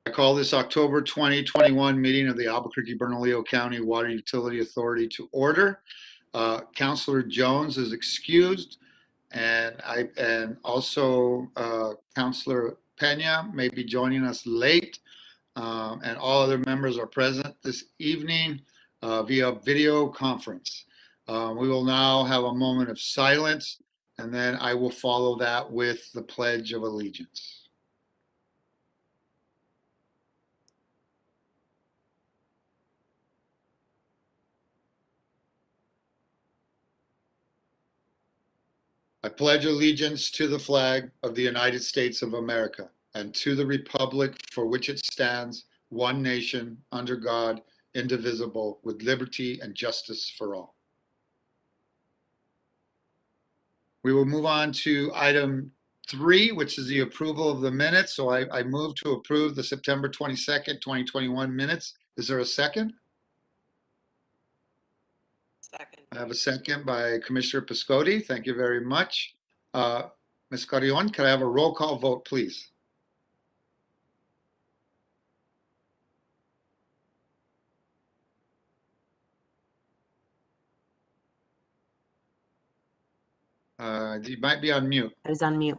I call this October 2021 meeting of the Albuquerque Bernalillo County Water Utility Authority to order. Councilor Jones is excused, and also Councilor Pena may be joining us late, and all other members are present this evening via video conference. We will now have a moment of silence, and then I will follow that with the Pledge of Allegiance. I pledge allegiance to the flag of the United States of America and to the republic for which it stands, one nation, under God, indivisible, with liberty and justice for all. We will move on to item 3, which is the approval of the minutes. So I move to approve the September 22nd, 2021 minutes. Is there a second? Second. I have a second by Commissioner Piscotti. Thank you very much. Ms. Carrion, can I have a roll call vote, please? You might be on mute. I was on mute.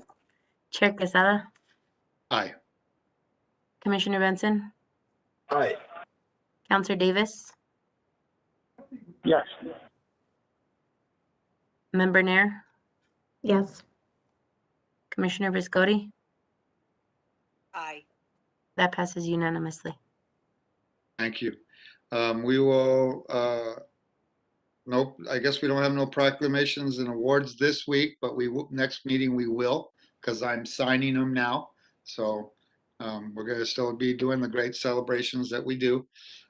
Chair Quesada, Aye. Commissioner Benson, Aye. Counselor Davis, Yes. Member Nair, Yes. Commissioner Viscotti. Aye. That passes unanimously. Thank you. We will, nope, I guess we don't have no proclamations and awards this week, but next meeting we will, because I'm signing them now. So we're going to still be doing the great celebrations that we do.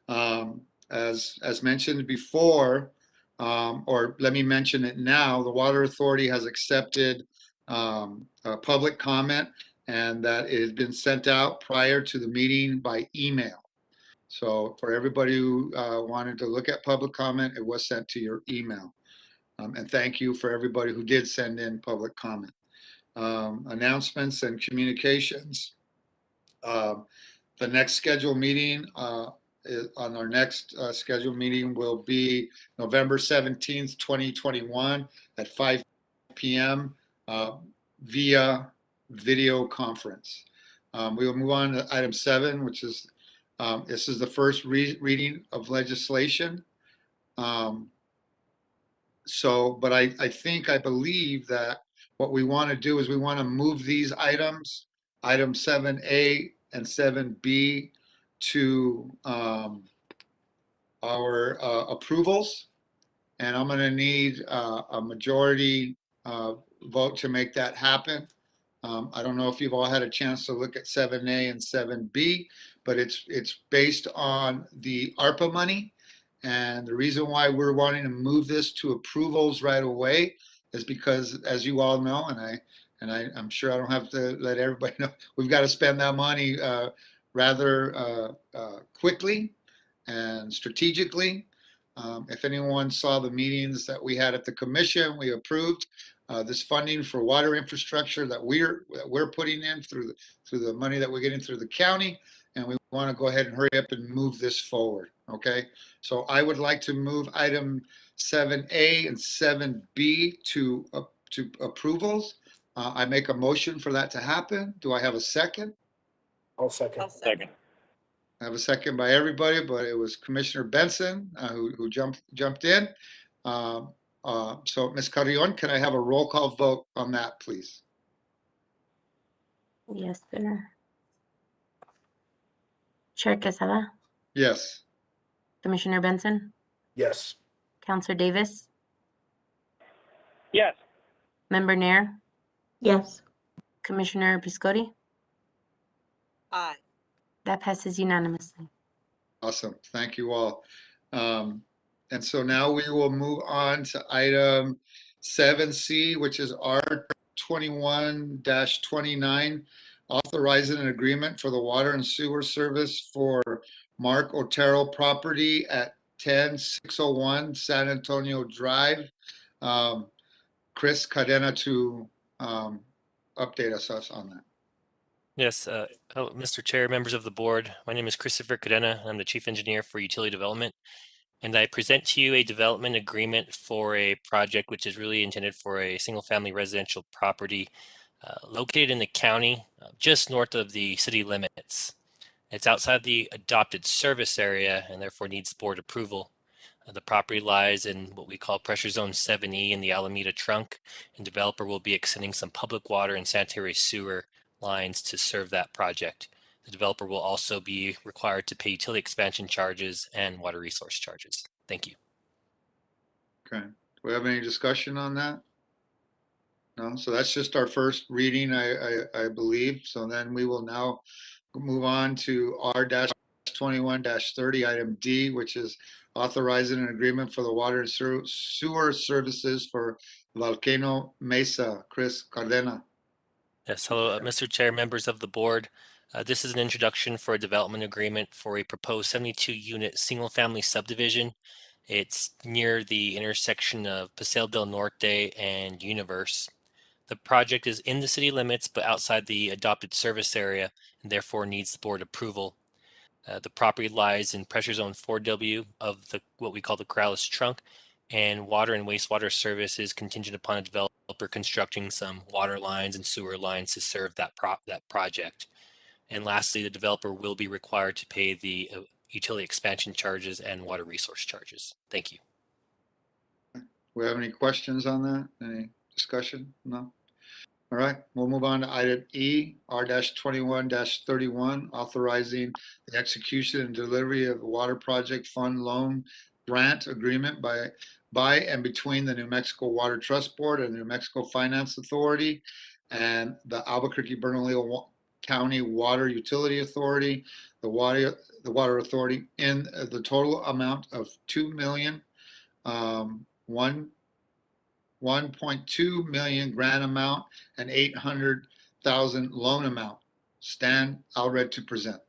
As mentioned before, or let me mention it now, the Water Authority has accepted public comment, and that it has been sent out prior to the meeting by email. So for everybody who wanted to look at public comment, it was sent to your email. And thank you for everybody who did send in public comment. Announcements and communications. The next scheduled meeting on our next scheduled meeting will be November 17th, 2021 at 5 p.m. Via video conference. We will move on to item 7, which is this is the first reading of legislation. But I believe that what we want to do is we want to move these items, item 7A and 7B, to our approvals. And I'm going to need a majority vote to make that happen. I don't know if you've all had a chance to look at 7A and 7B, but it's based on the Arpa money. And the reason why we're wanting to move this to approvals right away is because, as you all know, and I'm sure I don't have to let everybody know, we've got to spend that money rather quickly and strategically. If anyone saw the meetings that we had at the commission, we approved this funding for water infrastructure that we're putting in through the money that we're getting through the county, and we want to go ahead and hurry up and move this forward. Okay, so I would like to move item 7A and 7B to approvals. I make a motion for that to happen. Do I have a second? I'll second. I'll second. I have a second by everybody, but it was Commissioner Benson who jumped in. So, Ms. Carrion, can I have a roll call vote on that, please? Yes, sir. Chair Quesada, Yes. Commissioner Benson, Yes. Counselor Davis, Yes. Member Nair, Yes. Commissioner Piscotti. Aye. That passes unanimously. Awesome. Thank you all. And so now we will move on to item 7C, which is R21-29, authorizing an agreement for the water and sewer service for Mark Otero property at 10601 San Antonio Drive. Chris Cadena to update us on that. Yes, hello, Mr. Chair, members of the board. My name is Christopher Cadena. I'm the Chief Engineer for Utility Development. And I present to you a development agreement for a project which is really intended for a single-family residential property located in the county just north of the city limits. It's outside the adopted service area and therefore needs board approval. The property lies in what we call Pressure Zone 7E in the Alameda Trunk, and developer will be extending some public water and sanitary sewer lines to serve that project. The developer will also be required to pay utility expansion charges and water resource charges. Thank you. Okay. Do we have any discussion on that? No, so that's just our first reading, I believe. So then we will now move on to R-21-30, item D, which is authorizing an agreement for the water and sewer services for Volcano Mesa. Chris Cardena. Yes, hello, Mr. Chair, members of the board. This is an introduction for a development agreement for a proposed 72-unit single-family subdivision. It's near the intersection of Paseo del Norte and Universe. The project is in the city limits, but outside the adopted service area, and therefore needs the board approval. The property lies in pressure zone 4W of what we call the Corrales Trunk, and water and wastewater service is contingent upon a developer constructing some water lines and sewer lines to serve that project. And lastly, the developer will be required to pay the utility expansion charges and water resource charges. Thank you. We have any questions on that? Any discussion? No? All right, we'll move on to item E, R-21-31, authorizing the execution and delivery of a water project fund loan grant agreement by and between the New Mexico Water Trust Board and the New Mexico Finance Authority and the Albuquerque Bernalillo County Water Utility Authority, the Water Authority, in the total amount of $1.2 million grant amount and 800,000 loan amount. Stan Alred to present.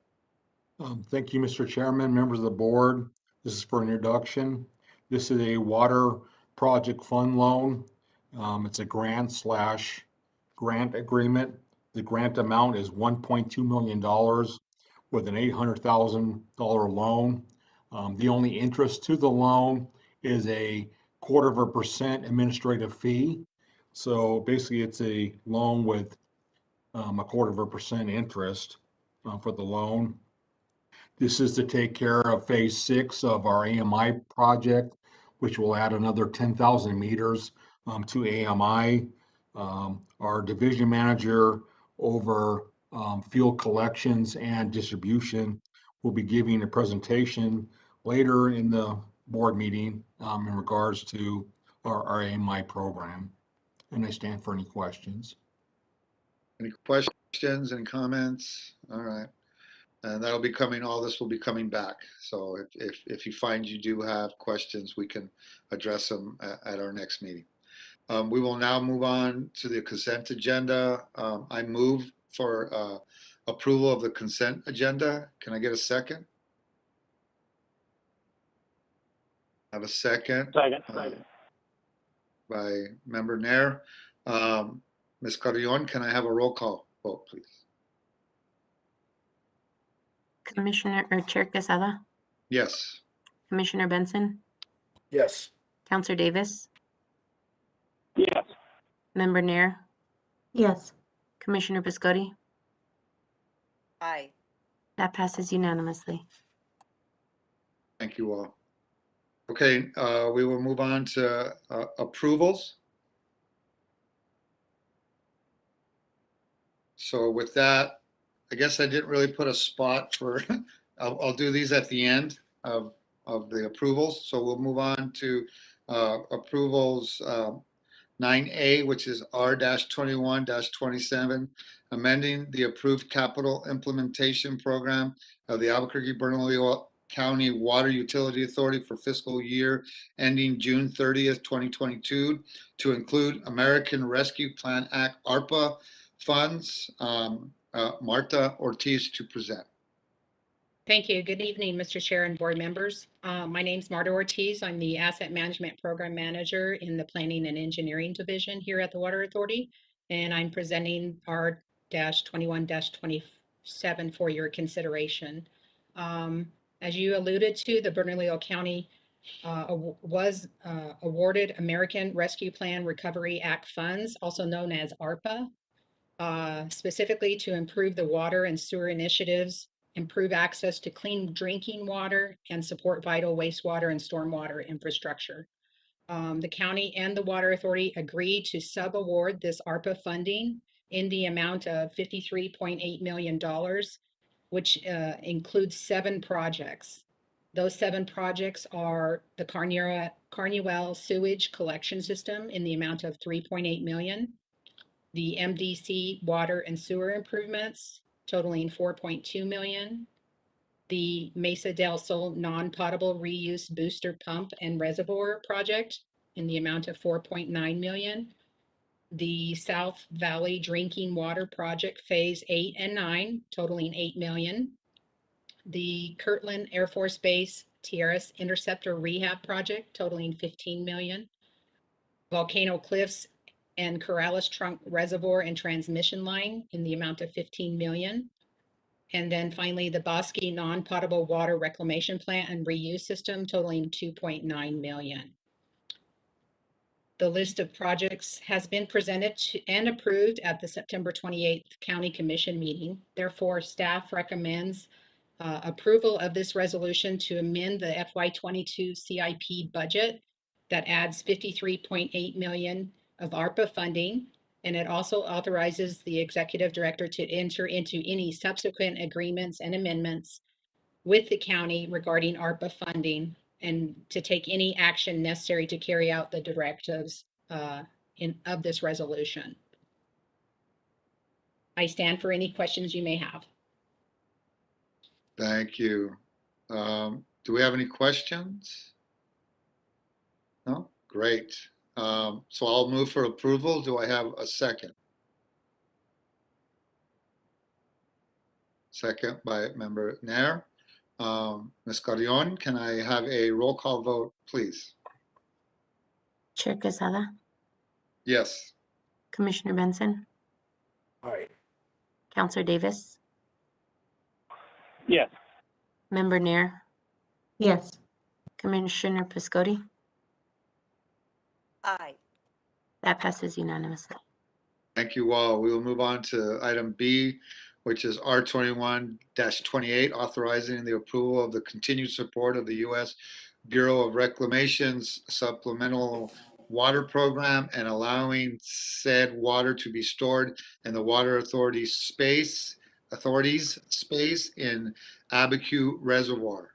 Thank you, Mr. Chairman, members of the board. This is for an introduction. This is a water project fund loan. It's a grant/grant agreement. The grant amount is $1.2 million with an $800,000 loan. The only interest to the loan is a 0.25% administrative fee. So basically it's a loan with a 0.25% interest for the loan. This is to take care of phase 6 of our AMI project, which will add another 10,000 meters to AMI. Our division manager over field collections and distribution will be giving a presentation later in the board meeting in regards to our AMI program. And I stand for any questions. Any questions, any comments? All right. And that'll be coming, all this will be coming back. So if you find you do have questions, we can address them at our next meeting. We will now move on to the consent agenda. I move for approval of the consent agenda. Can I get a second? I have a second. Second. By member Nair. Ms. Carrion, can I have a roll call vote, please? Commissioner or Chair Quesada, Yes. Commissioner Benson, Yes. Counselor Davis, Yes. Member Nair, Yes. Commissioner Piscotti. Aye. That passes unanimously. Thank you all. Okay, we will move on to approvals. So with that, I guess I didn't really put a spot for, I'll do these at the end of the approvals. So we'll move on to approvals 9A, which is R-21-27, amending the approved capital implementation program of the Albuquerque Bernalillo County Water Utility Authority for fiscal year ending June 30th, 2022 to include American Rescue Plan Act ARPA funds. Marta Ortiz to present. Thank you. Good evening, Mr. Chair and board members. My name is Marta Ortiz. I'm the Asset Management Program Manager in the Planning and Engineering Division here at the Water Authority. And I'm presenting our 21-27 for your consideration. As you alluded to, the Bernalillo County was awarded American Rescue Plan Recovery Act funds, also known as ARPA, specifically to improve the water and sewer initiatives, improve access to clean drinking water, and support vital wastewater and stormwater infrastructure. The county and the Water Authority agreed to sub-award this ARPA funding in the amount of $53.8 million, which includes 7 projects. Those 7 projects are the Carnuel Sewage Collection System in the amount of $3.8 million, the MDC Water and Sewer Improvements totaling $4.2 million, the Mesa del Sol Non-Potable Reuse Booster Pump and Reservoir Project in the amount of $4.9 million, the South Valley Drinking Water Project Phase 8 and 9 totaling $8 million, the Kirtland Air Force Base Tierras Interceptor Rehab Project totaling $15 million, Volcano Cliffs and Corrales Trunk Reservoir and Transmission Line in the amount of $15 million. And then finally, the Bosque Non-Potable Water Reclamation Plant and Reuse System totaling $2.9 million. The list of projects has been presented and approved at the September 28th County Commission meeting. Therefore, staff recommends approval of this resolution to amend the FY22 CIP budget that adds $53.8 million of ARPA funding, and it also authorizes the executive director to enter into any subsequent agreements and amendments with the county regarding ARPA funding and to take any action necessary to carry out the directives of this resolution. I stand for any questions you may have. Thank you. Do we have any questions? No? Great. So I'll move for approval. Do I have a second? Second by Member Nair. Ms. Carrion, can I have a roll call vote, please? Chair Quesada, Yes. Commissioner Benson, Aye. Counselor Davis, Yes. Member Nair, Yes. Commissioner Piscotti. Aye. That passes unanimously. Thank you all. We will move on to item B, which is R21-28, authorizing the approval of the continued support of the U.S. Bureau of Reclamation's supplemental water program and allowing said water to be stored in the Water Authority's space in Albuquerque Reservoir.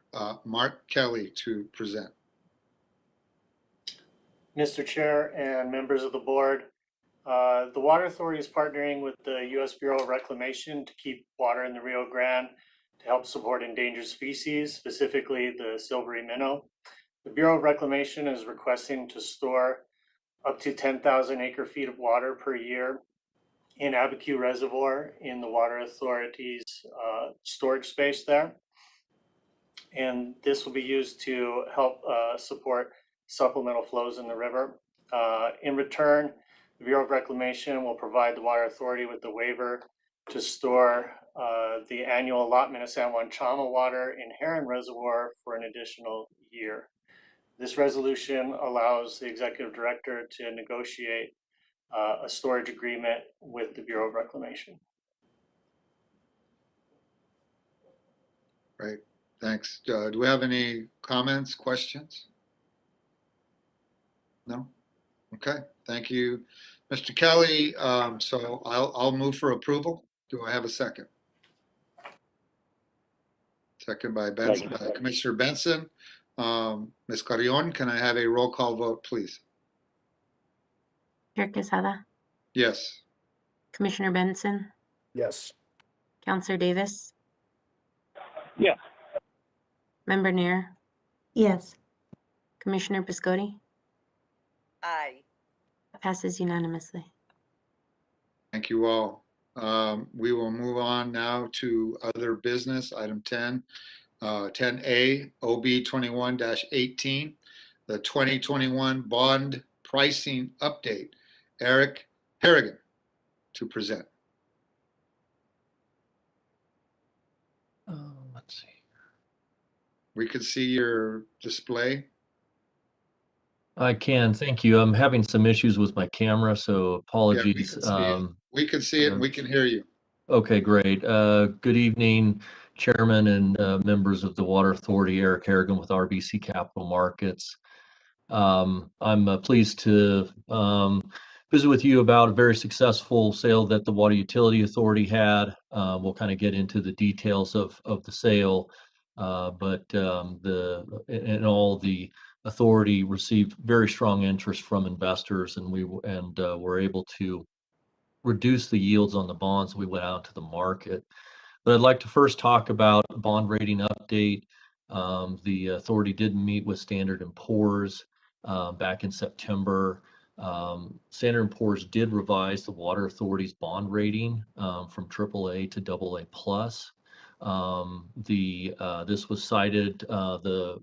Mark Kelly to present. Mr. Chair and members of the board, the Water Authority is partnering with the U.S. Bureau of Reclamation to keep water in the Rio Grande to help support endangered species, specifically the silvery minnow. The Bureau of Reclamation is requesting to store up to 10,000 acre-feet of water per year in Albuquerque Reservoir in the Water Authority's storage space there. And this will be used to help support supplemental flows in the river. In return, the Bureau of Reclamation will provide the Water Authority with the waiver to store the annual allotment of San Juan Chama water in Heron Reservoir for an additional year. This resolution allows the executive director to negotiate a storage agreement with the Bureau of Reclamation. Great, thanks. Do we have any comments, questions? No? Okay, thank you. Mr. Kelly, so I'll move for approval. Do I have a second? Second by Benson, Commissioner Benson. Ms. Carrion, can I have a roll call vote, please? Chair Quesada, Yes. Commissioner Benson, Yes. Counselor Davis, Yes. Member Nair, Yes. Commissioner Piscotti. Aye. That passes unanimously. Thank you all. We will move on now to other business, item 10. 10A, OB 21-18, the 2021 bond pricing update. Eric Harrigan to present. Let's see. We can see your display. I can, thank you. I'm having some issues with my camera, so Yeah, we apologies. can see it. We can see it and we can hear you. Okay, great. Good evening, Chairman and members of the Water Authority. Eric Harrigan with RBC Capital Markets. I'm pleased to visit with you about a very successful sale that the Water Utility Authority had. We'll kind of get into the details of the sale, but in all, the authority received very strong interest from investors, and were able to reduce the yields on the bonds we went out to the market. But I'd like to first talk about bond rating update. The authority did meet with Standard & Poor's back in September. Standard & Poor's did revise the Water Authority's bond rating from AAA to AA plus. This was cited due to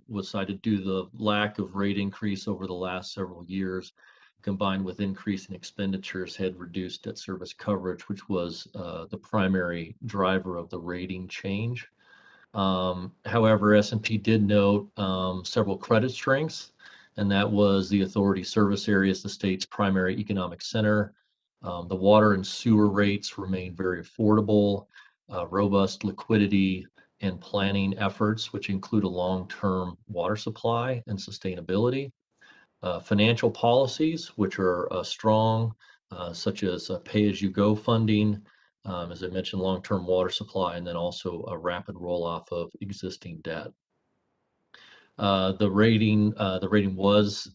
the lack of rate increase over the last several years, combined with increase in expenditures, had reduced debt service coverage, which was the primary driver of the rating change. However, S&P did note several credit strengths, and that was the authority service area as the state's primary economic center. The water and sewer rates remain very affordable, robust liquidity and planning efforts, which include a long-term water supply and sustainability. Financial policies, which are strong, such as pay-as-you-go funding, as I mentioned, long-term water supply, and then also a rapid roll-off of existing debt. The rating was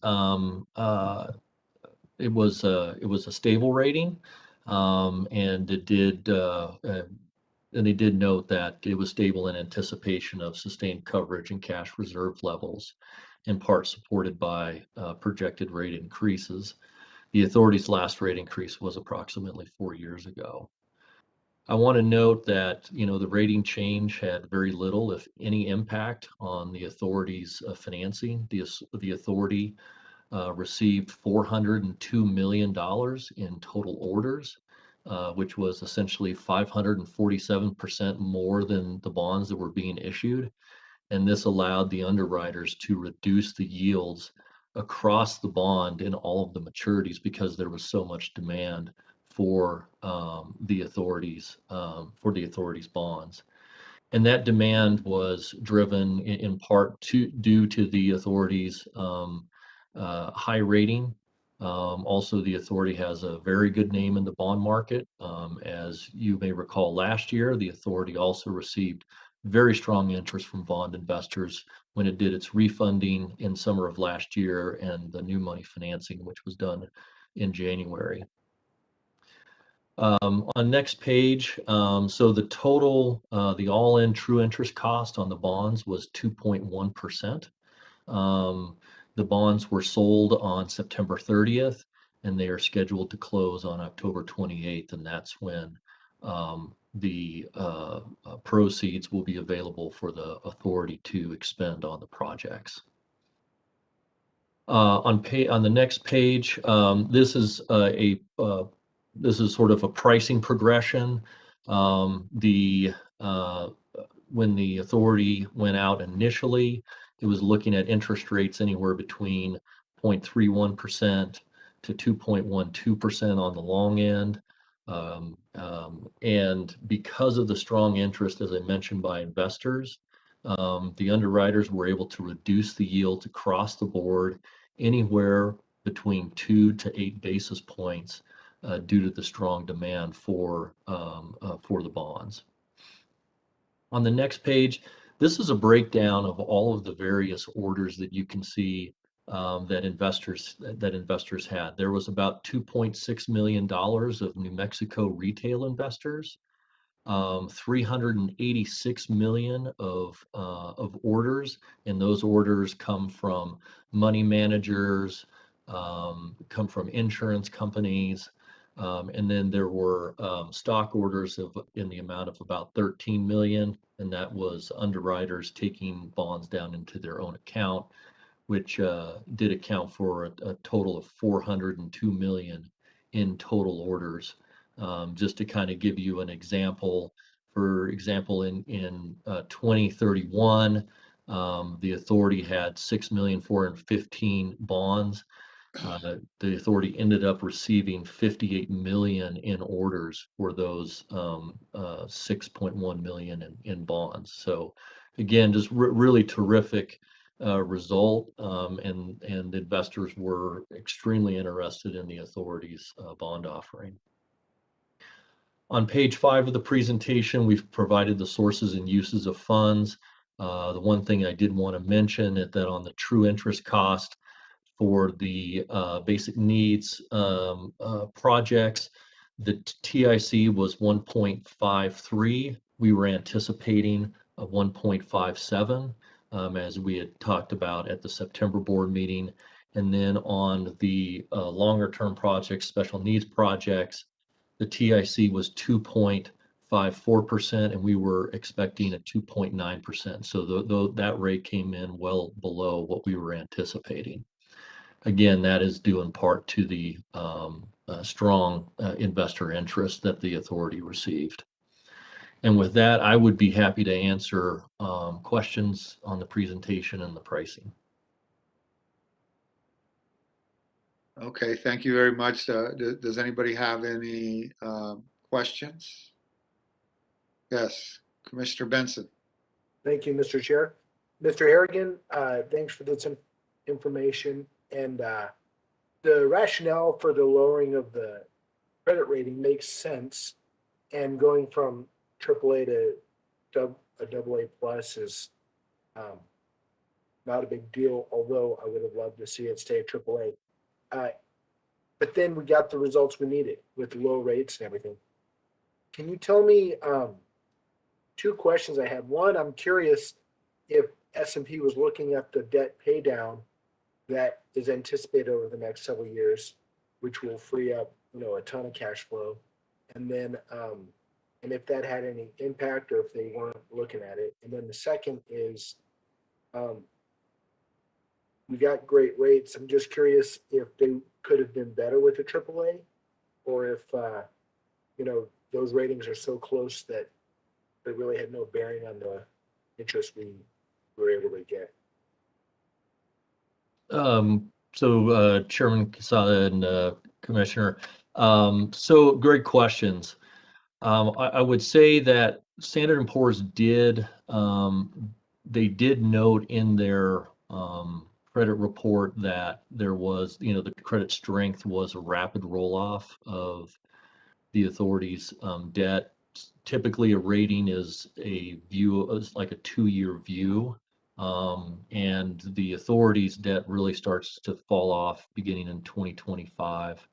it was a stable rating, and they did note that it was stable in anticipation of sustained coverage and cash reserve levels, in part supported by projected rate increases. The authority's last rate increase was approximately 4 years ago. I want to note that, the rating change had very little, if any, impact on the authority's financing. The authority received $402 million in total orders, which was essentially 547% more than the bonds that were being issued. And this allowed the underwriters to reduce the yields across the bond in all of the maturities because there was so much demand for the authority's bonds. And that demand was driven in part due to the authority's high rating. Also, the authority has a very good name in the bond market. As you may recall, last year, the authority also received very strong interest from bond investors when it did its refunding in summer of last year and the new money financing, which was done in January. On next page, so the total, the all-in true interest cost on the bonds was 2.1%. The bonds were sold on September 30th, and they are scheduled to close on October 28th, and that's when the proceeds will be available for the authority to expend on the projects. On the next page, this is sort of a pricing progression. When the authority went out initially, it was looking at interest rates anywhere between 0.31% to 2.12% on the long end. And because of the strong interest, as I mentioned, by investors, the underwriters were able to reduce the yields across the board anywhere between 2 to 8 basis points due to the strong demand for the bonds. On the next page, this is a breakdown of all of the various orders that you can see that investors had. There was about $2.6 million of New Mexico retail investors, 386 million of orders, and those orders come from money managers, come from insurance companies, and then there were stock orders in the amount of about 13 million, and that was underwriters taking bonds down into their own account, which did account for a total of 402 million in total orders. Just to kind of give you an example, For example, in 2031, the authority had 6,415,000 bonds. The authority ended up receiving 58 million in orders for those 6.1 million in bonds. So again, just really terrific result, and investors were extremely interested in the authority's bond offering. On page 5 of the presentation, we've provided the sources and uses of funds. The one thing I did want to mention is that on the true interest cost for the basic needs projects, the TIC was 1.53. We were anticipating a 1.57, as we had talked about at the September board meeting. And then on the longer term projects, special needs projects, the TIC was 2.54%, and we were expecting a 2.9%. So that rate came in well below what we were anticipating. Again, that is due in part to the strong investor interest that the authority received. And with that, I would be happy to answer questions on the presentation and the pricing. Okay, thank you very much. Does anybody have any questions? Yes, Commissioner Benson. Thank you, Mr. Chair. Mr. Harrigan, thanks for this information. And the rationale for the lowering of the credit rating makes sense. And going from AAA to a AA plus is not a big deal, although I would have loved to see it stay at AAA. But then we got the results we needed with low rates and everything. Can you tell me, 2 questions I had. One, I'm curious if S&P was looking at the debt pay down that is anticipated over the next several years, which will free up, a ton of cash flow. And then, and if that had any impact or if they weren't looking at it. And then the second is, we got great rates. I'm just curious if they could have been better with a AAA, or if, those ratings are so close that they really had no bearing on the interest we were able to get. Chairman Quesada and Commissioner, so great questions. I would say that Standard & Poor's did note in their credit report that there was, the credit strength was a rapid roll-off of the authority's debt. Typically, a rating is like a 2-year view. And the authority's debt really starts to fall off beginning in 2025.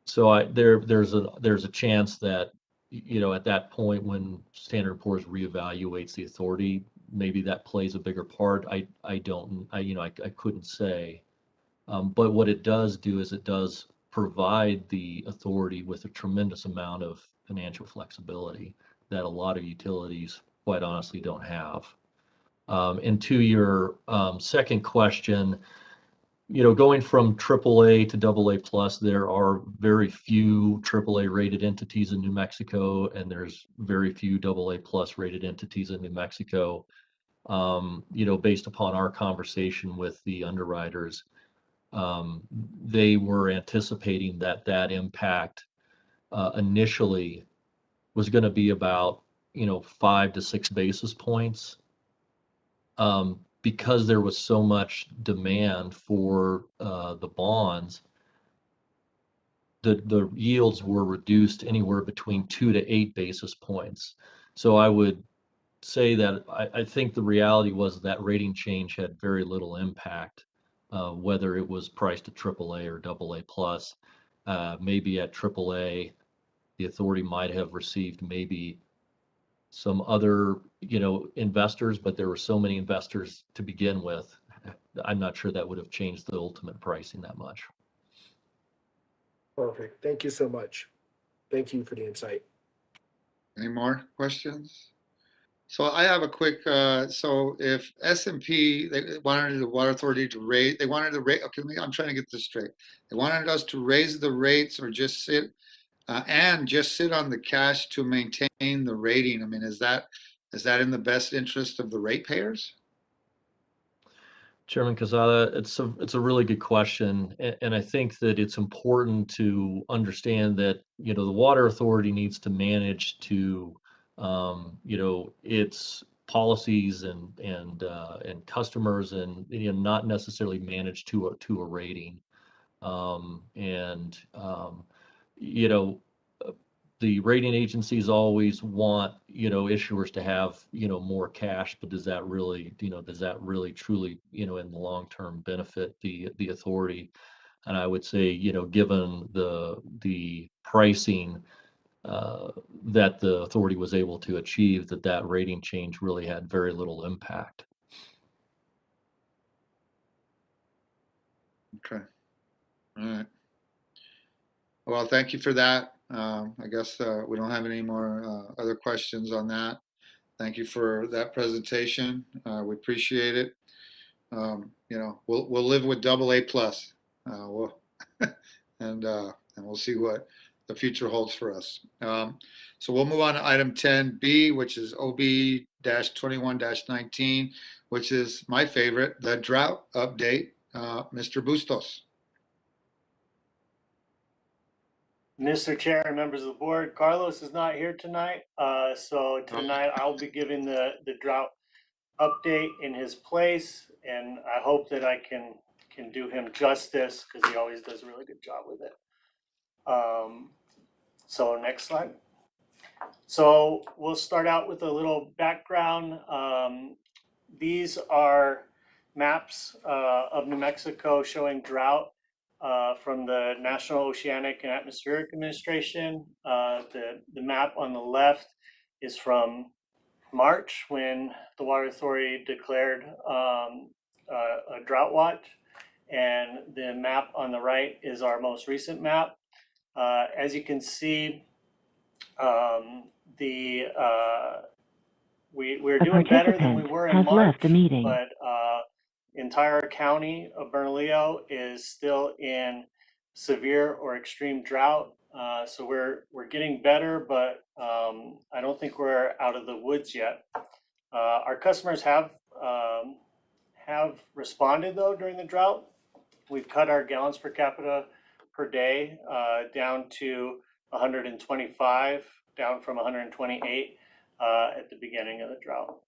So there's a chance that, at that point when Standard & Poor's reevaluates the authority, maybe that plays a bigger part. I couldn't say. But what it does do is it does provide the authority with a tremendous amount of financial flexibility that a lot of utilities, quite honestly, don't have. And to your second question, going from AAA to AA plus, there are very few AAA rated entities in New Mexico, and there's very few AA plus rated entities in New Mexico. Based upon our conversation with the underwriters, they were anticipating that impact initially was going to be about 5 to 6 basis points. Because there was so much demand for the bonds, the yields were reduced anywhere between 2 to 8 basis points. So I would say that I think the reality was that rating change had very little impact, whether it was priced at AAA or AA plus. Maybe at AAA, the authority might have received maybe some other, investors, but there were so many investors to begin with. I'm not sure that would have changed the ultimate pricing that much. Perfect. Thank you so much. Thank you for the insight. Any more questions? So I have a quick, so if S&P, they wanted the Water Authority to raise, they wanted the rate, okay, I'm trying to get this straight. They wanted us to raise the rates or just sit and just sit on the cash to maintain the rating? I mean, is that in the best interest of the ratepayers? Chairman Quezada, it's a really good question, and I think that it's important to understand that the water authority needs to manage to its policies and customers, and not necessarily manage to a rating. And you know the rating agencies always want issuers to have more cash, but does that really truly in the long term benefit the authority? And I would say given the pricing that the authority was able to achieve, that rating change really had very little impact. Okay. All right. Well, thank you for that. I guess we don't have any more other questions on that. Thank you for that presentation. We appreciate it. We'll live with AA+. And we'll see what the future holds for us. So we'll move on to item 10B, which is OB-21-19, which is my favorite, the drought update. Mr. Bustos. Mr. Chair and members of the board, Carlos is not here tonight. So tonight I'll be giving the drought update in his place, and I hope that I can do him justice because he always does a really good job with it. So next slide. So we'll start out with a little background. These are maps of New Mexico showing drought from the National Oceanic and Atmospheric Administration. The map on the left is from March, when the Water Authority declared a drought watch, and the map on the right is our most recent map. As you can see, we're doing better than we were in March, but entire county of Bernalillo is still in severe or extreme drought. So we're getting better, but I don't think we're out of the woods yet. Our customers have responded though during the drought. We've cut our gallons per capita per day down to 125, down from 128 at the beginning of the drought.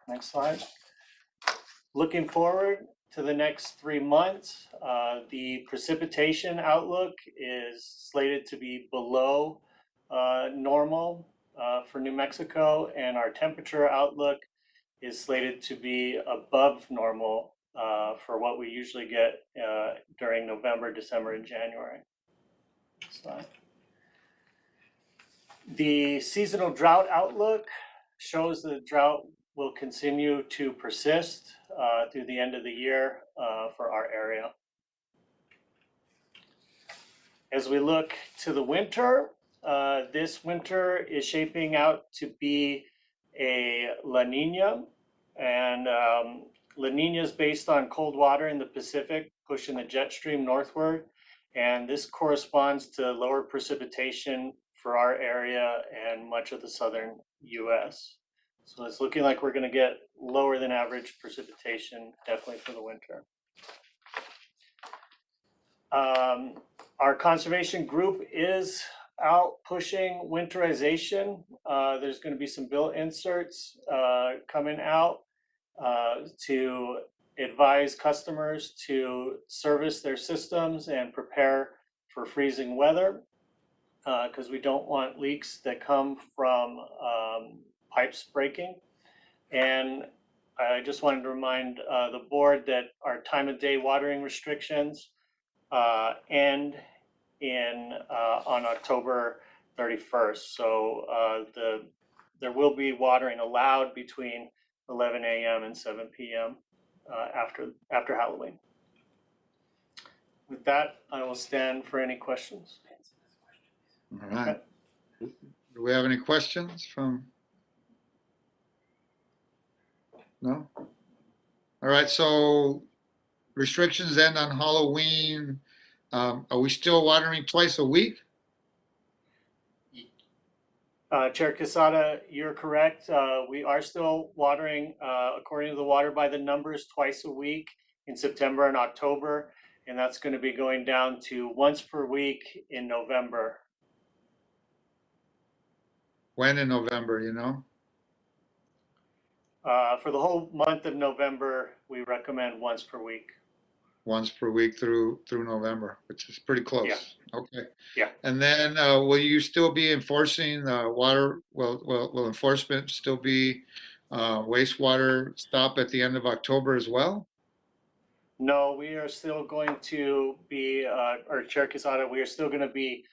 Next slide. Looking forward to the next 3 months, the precipitation outlook is slated to be below normal for New Mexico, and our temperature outlook is slated to be above normal for what we usually get during November, December, and January. Next slide. The seasonal drought outlook shows the drought will continue to persist through the end of the year for our area. As we look to the winter, this winter is shaping out to be a La Nina, and La Nina is based on cold water in the Pacific pushing the jet stream northward, and this corresponds to lower precipitation for our area and much of the southern US. So it's looking like we're going to get lower than average precipitation, definitely for the winter. Our conservation group is out pushing winterization. There's going to be some bill inserts coming out to advise customers to service their systems and prepare for freezing weather, because we don't want leaks that come from pipes breaking. And I just wanted to remind the board that our time of day watering restrictions end on October 31st. So there will be watering allowed between 11 a.m. and 7 p.m. After Halloween. With that, I will stand for any questions. All right. Do we have any questions from? No? All right, so restrictions end on Halloween. Are we still watering twice a week? Chair Quesada, you're correct. We are still watering, according to the Water by the Numbers, twice a week in September and October. And that's going to be going down to once per week in November. When in November, you know? For the whole month of November, we recommend once per week. Once per week through November, which is pretty close. Yeah. Okay. Yeah. And then will you still be enforcing water? Will enforcement still be wastewater stop at the end of October as well? No, we are still going to be, or Chair Quesada, we are still going to be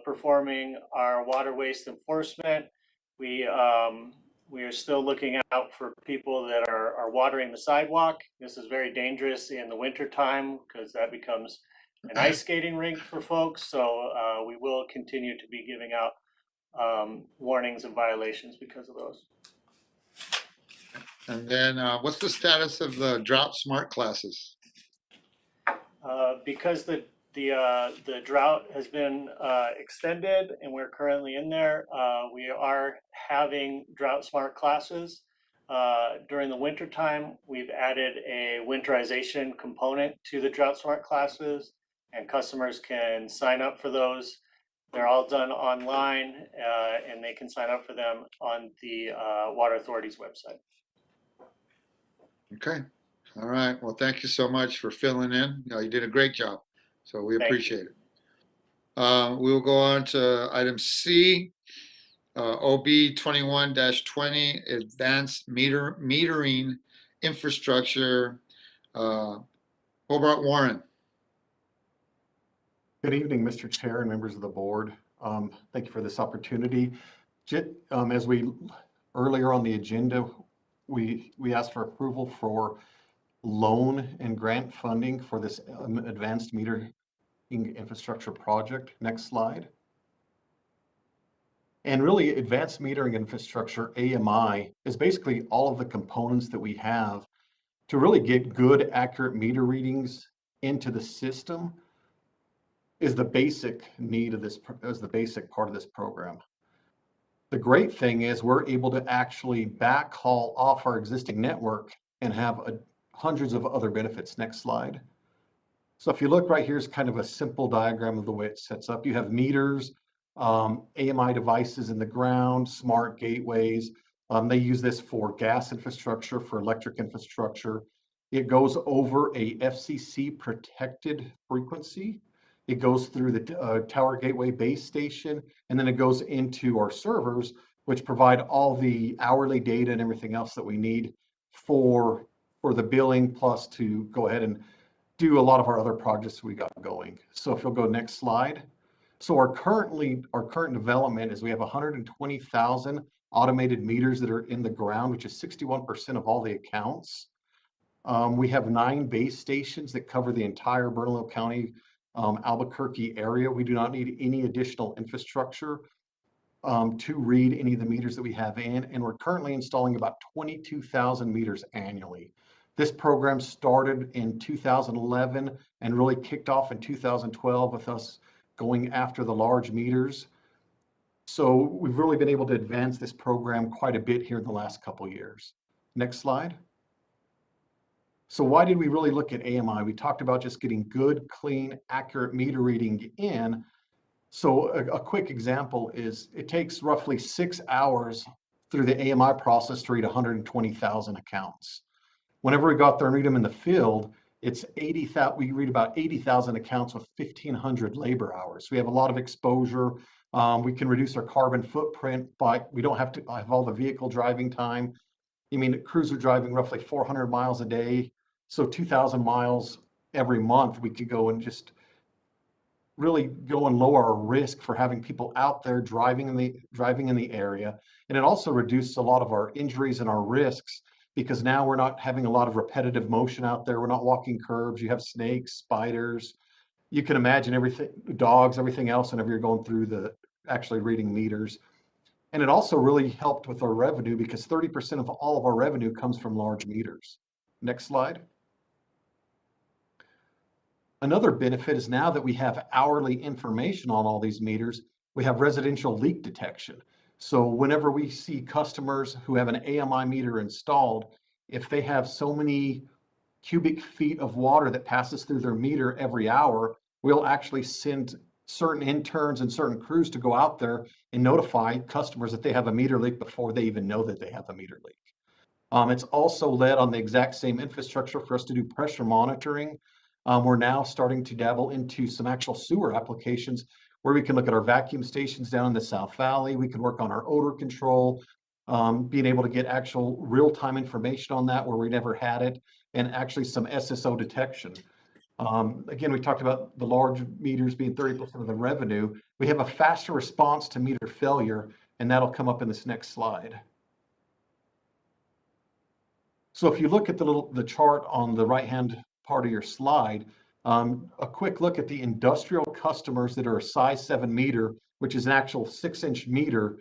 performing our water waste enforcement. We are still looking out for people that are watering the sidewalk. This is very dangerous in the winter time because that becomes an ice skating rink for folks. So we will continue to be giving out warnings and violations because of those. And then what's the status of the drought smart classes? Because the drought has been extended and we're currently in there, we are having drought smart classes. During the winter time, we've added a winterization component to the drought smart classes, and customers can sign up for those. They're all done online, and they can sign up for them on the Water Authority's website. Okay. All right. Well, thank you so much for filling in. You did a great job. So we Thank appreciate it. We will go on to item C, OB 21-20, advanced metering infrastructure. Hobart Warren. Good evening, Mr. Chair and members of the board. Thank you for this opportunity. As we earlier on the agenda, we asked for approval for loan and grant funding for this advanced metering infrastructure project. Next slide. And really, advanced metering infrastructure, AMI, is basically all of the components that we have to really get good, accurate meter readings into the system is the basic need of this, is the basic part of this program. The great thing is we're able to actually backhaul off our existing network and have hundreds of other benefits. Next slide. So if you look right here is kind of a simple diagram of the way it sets up. You have meters, AMI devices in the ground, smart gateways. They use this for gas infrastructure, for electric infrastructure. It goes over a FCC protected frequency. It goes through the Tower Gateway base station, and then it goes into our servers, which provide all the hourly data and everything else that we need for the billing, plus to go ahead and do a lot of our other projects we got going. So if you'll go next slide. So our current development is we have 120,000 automated meters that are in the ground, which is 61% of all the accounts. We have 9 base stations that cover the entire Bernalillo County, Albuquerque area. We do not need any additional infrastructure to read any of the meters that we have in, and we're currently installing about 22,000 meters annually. This program started in 2011 and really kicked off in 2012 with us going after the large meters. So we've really been able to advance this program quite a bit here in the last couple of years. Next slide. So why did we really look at AMI? We talked about just getting good, clean, accurate meter reading in. So a quick example is it takes roughly 6 hours through the AMI process to read 120,000 accounts. Whenever we got there and read them in the field, it's 80,000. We read about 80,000 accounts with 1,500 labor hours. So we have a lot of exposure. We can reduce our carbon footprint by, we don't have to have all the vehicle driving time. I mean, crews are driving roughly 400 miles a day. So 2,000 miles every month, we could go and just really go and lower our risk for having people out there driving in the area. And it also reduces a lot of our injuries and our risks, because now we're not having a lot of repetitive motion out there. We're not walking curbs. You have snakes, spiders. You can imagine everything, dogs, everything else, whenever you're going through actually reading meters. And it also really helped with our revenue, because 30% of all of our revenue comes from large meters. Next slide. Another benefit is now that we have hourly information on all these meters, we have residential leak detection. So whenever we see customers who have an AMI meter installed, if they have so many cubic feet of water that passes through their meter every hour, we'll actually send certain interns and certain crews to go out there and notify customers that they have a meter leak before they even know that they have a meter leak. It's also led on the exact same infrastructure for us to do pressure monitoring. We're now starting to dabble into some actual sewer applications where we can look at our vacuum stations down in the South Valley. We can work on our odor control, being able to get actual real-time information on that where we never had it, and actually some SSO detection. Again, we talked about the large meters being 30% of the revenue. We have a faster response to meter failure, and that'll come up in this next slide. So if you look at the chart on the right-hand part of your slide, a quick look at the industrial customers that are a size 7 meter, which is an actual 6-inch meter,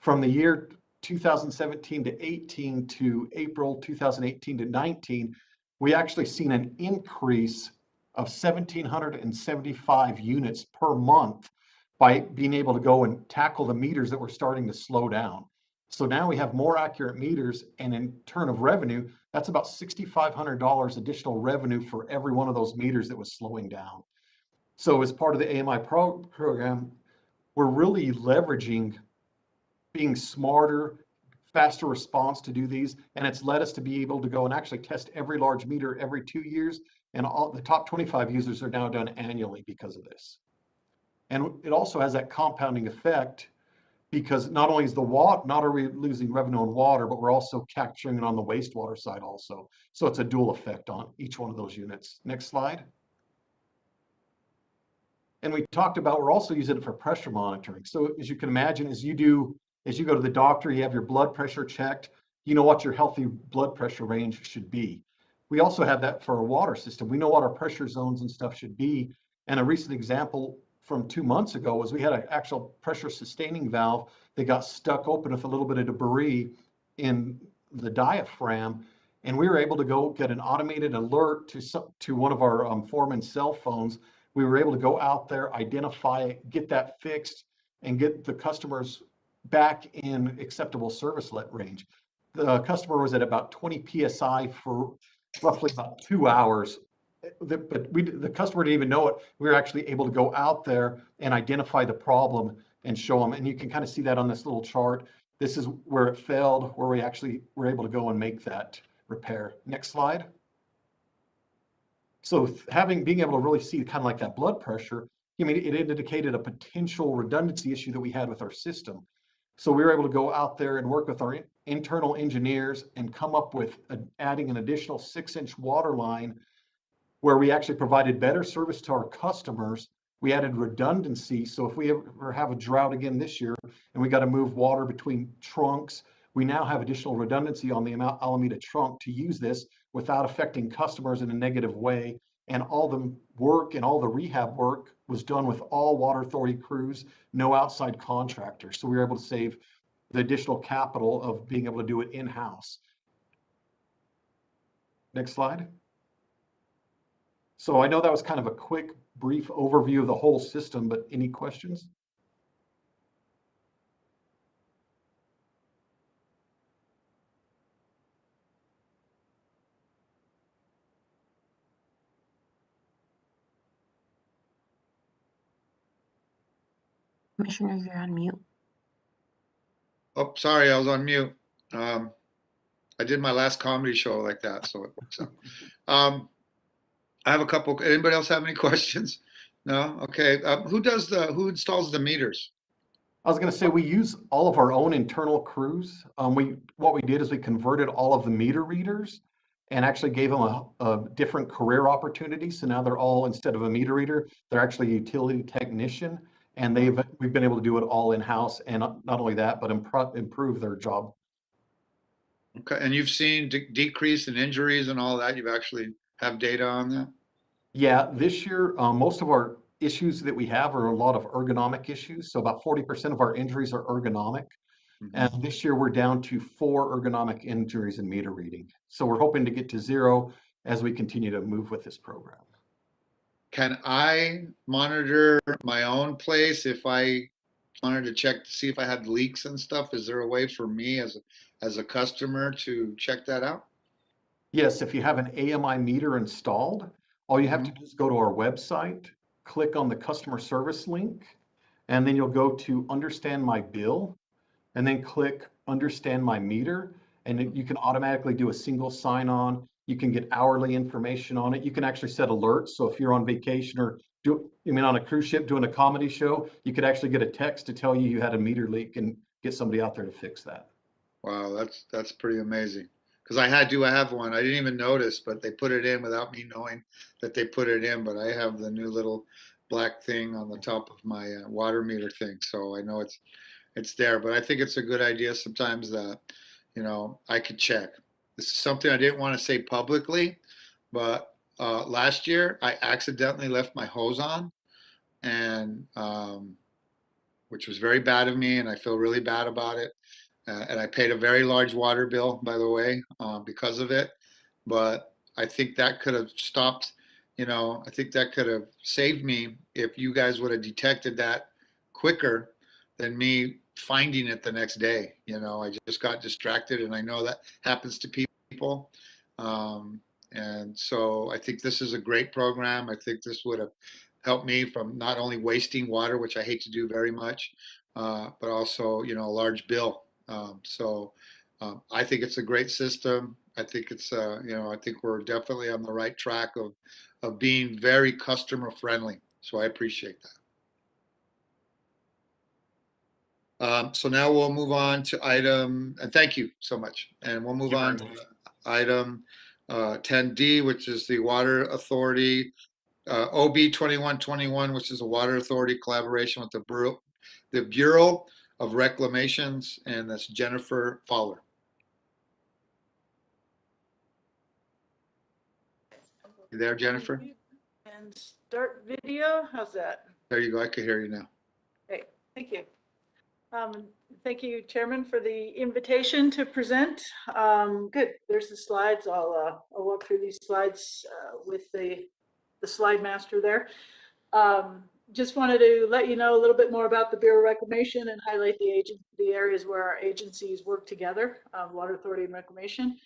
from the year 2017 to 18 to April 2018 to 19, we actually seen an increase of 1,775 units per month by being able to go and tackle the meters that were starting to slow down. So now we have more accurate meters, and in turn of revenue, that's about $6,500 additional revenue for every one of those meters that was slowing down. So as part of the AMI program, we're really leveraging being smarter, faster response to do these, and it's led us to be able to go and actually test every large meter every 2 years, and all the top 25 users are now done annually because of this. And it also has that compounding effect, because not only is not are we losing revenue on water, but we're also capturing it on the wastewater side also. So it's a dual effect on each one of those units. Next slide. And we talked about, we're also using it for pressure monitoring. So as you can imagine, as you go to the doctor, you have your blood pressure checked, you know what your healthy blood pressure range should be. We also have that for our water system. We know what our pressure zones and stuff should be. And a recent example from 2 months ago was we had an actual pressure sustaining valve that got stuck open with a little bit of debris in the diaphragm. And we were able to go get an automated alert to one of our foreman's cell phones. We were able to go out there, identify it, get that fixed, and get the customers back in acceptable service range. The customer was at about 20 PSI for roughly about 2 hours. But the customer didn't even know it. We were actually able to go out there and identify the problem and show them. And you can kind of see that on this little chart. This is where it failed, where we actually were able to go and make that repair. Next slide. So being able to really see kind of like that blood pressure, I mean, it indicated a potential redundancy issue that we had with our system. So we were able to go out there and work with our internal engineers and come up with adding an additional 6-inch water line where we actually provided better service to our customers. We added redundancy. So if we ever have a drought again this year and we got to move water between trunks, we now have additional redundancy on the Alameda trunk to use this without affecting customers in a negative way. And all the work and all the rehab work was done with all water authority crews, no outside contractors. So we were able to save the additional capital of being able to do it in-house. Next slide. So I know that was kind of a quick, brief overview of the whole system, but any questions? Commissioner, you're on mute. Oh, sorry, I was on mute. I did my last comedy show like that, so it works out. I have a couple. Anybody else have any questions? No? Okay. Who installs the meters? I was going to say we use all of our own internal crews. What we did is we converted all of the meter readers and actually gave them a different career opportunity. So now they're all, instead of a meter reader, they're actually a utility technician, and we've been able to do it all in-house, and not only that, but improve their job. Okay, and you've seen decrease in injuries and all that. You've actually have data on that. Yeah, this year, most of our issues that we have are a lot of ergonomic issues. So about 40% of our injuries are ergonomic. And this year we're down to 4 ergonomic injuries in meter reading. So we're hoping to get to 0 as we continue to move with this program. Can I monitor my own place if I wanted to check to see if I had leaks and stuff. Is there a way for me as a customer to check that out? Yes, if you have an AMI meter installed, all you have to do is go to our website, click on the customer service link, and then you'll go to understand my bill, and then click understand my meter, and then you can automatically do a single sign on. You can get hourly information on it. You can actually set alerts. So if you're on vacation or on a cruise ship doing a comedy show, you could actually get a text to tell you you had a meter leak and get somebody out there to fix that. Wow, that's pretty amazing. Because I have one. I didn't even notice, but they put it in without me knowing that they put it in. But I have the new little black thing on the top of my water meter thing, so I know it's there. But I think it's a good idea sometimes that I could check. This is something I didn't want to say publicly, but last year I accidentally left my hose on, and which was very bad of me, and I feel really bad about it. And I paid a very large water bill, by the way, because of it. But I think that could have stopped, I think that could have saved me if you guys would have detected that quicker than me finding it the next day. I just got distracted, and I know that happens to people. And so I think this is a great program. I think this would have helped me from not only wasting water, which I hate to do very much, but also, a large bill. I think it's a great system. I think I think we're definitely on the right track of being very customer friendly. So I appreciate that. So now we'll move on to and thank you so much. And we'll move on to item 10D, which is the Water Authority, OB 2121, which is a Water Authority collaboration with the Bureau of Reclamations, and that's Jennifer Fowler. You there, Jennifer? And start video. How's that? There you go. I can hear you now. Great. Thank you. Thank you, Chairman, for the invitation to present. Good. There's the slides. I'll walk through these slides with the slide master there. Just wanted to let you know a little bit more about the Bureau of Reclamation and highlight the areas where our agencies work together, Water Authority and Reclamation.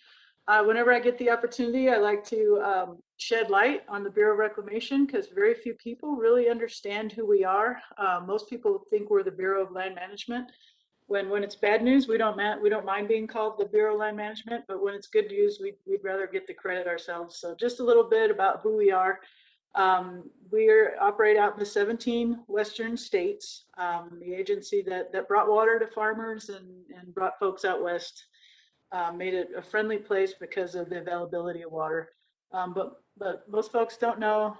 Whenever I get the opportunity, I like to shed light on the Bureau of Reclamation because very few people really understand who we are. Most people think we're the Bureau of Land Management. When it's bad news, we don't mind being called the Bureau of Land Management, but when it's good news, we'd rather get the credit ourselves. So just a little bit about who we are. We operate out in the 17 Western states, the agency that brought water to farmers and brought folks out west. Made it a friendly place because of the availability of water. But most folks don't know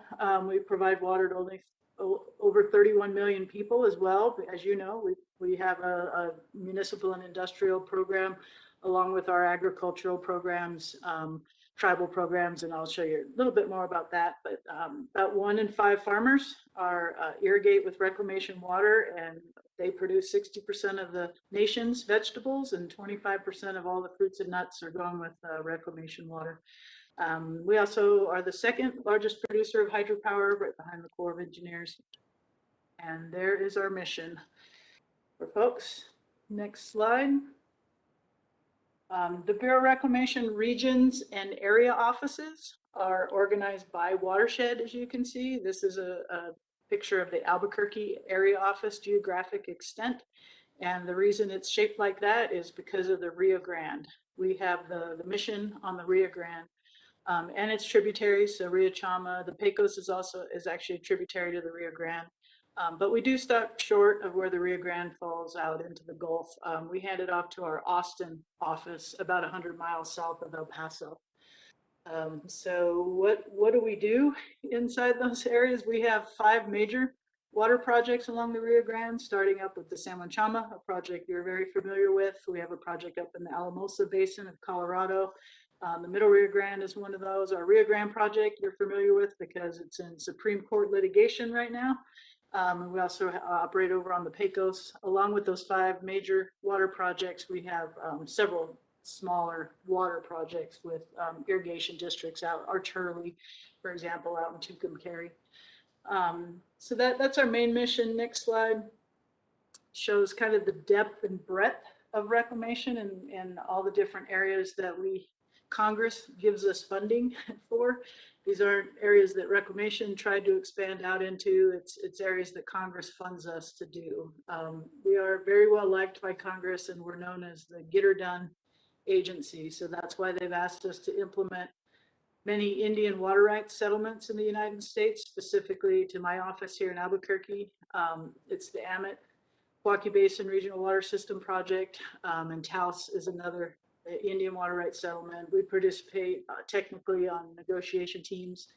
we provide water to only over 31 million people as well. As you know, we have a municipal and industrial program along with our agricultural programs, tribal programs, and I'll show you a little bit more about that. But about 1 in 5 farmers are irrigate with reclamation water, and they produce 60% of the nation's vegetables, and 25% of all the fruits and nuts are grown with reclamation water. We also are the second largest producer of hydropower, right behind the Corps of Engineers. And there is our mission for folks. Next slide. The Bureau of Reclamation regions and area offices are organized by watershed, as you can see. This is a picture of the Albuquerque area office geographic extent. And the reason it's shaped like that is because of the Rio Grande. We have the mission on the Rio Grande and its tributaries. So Rio Chama, the Pecos is actually a tributary to the Rio Grande. But we do stop short of where the Rio Grande falls out into the Gulf. We hand it off to our Austin office, about 100 miles south of El Paso. So what do we do inside those areas? We have 5 major water projects along the Rio Grande, starting up with the San Juan Chama, a project you're very familiar with. We have a project up in the Alamosa Basin of Colorado. The Middle Rio Grande is one of those. Our Rio Grande project you're familiar with because it's in Supreme Court litigation right now. We also operate over on the Pecos. Along with those 5 major water projects, we have several smaller water projects with irrigation districts out, Arturley, for example, out in Tucumcari. So that's our main mission. Next slide shows kind of the depth and breadth of reclamation and all the different areas that Congress gives us funding for. These aren't areas that Reclamation tried to expand out into. It's areas that Congress funds us to do. We are very well liked by Congress, and we're known as the Get Her Done agency. So that's why they've asked us to implement many Indian water rights settlements in the United States, specifically to my office here in Albuquerque. It's the Milwaukee Basin Regional Water System Project, and Taos is another Indian water rights settlement. We participate technically on negotiation teams.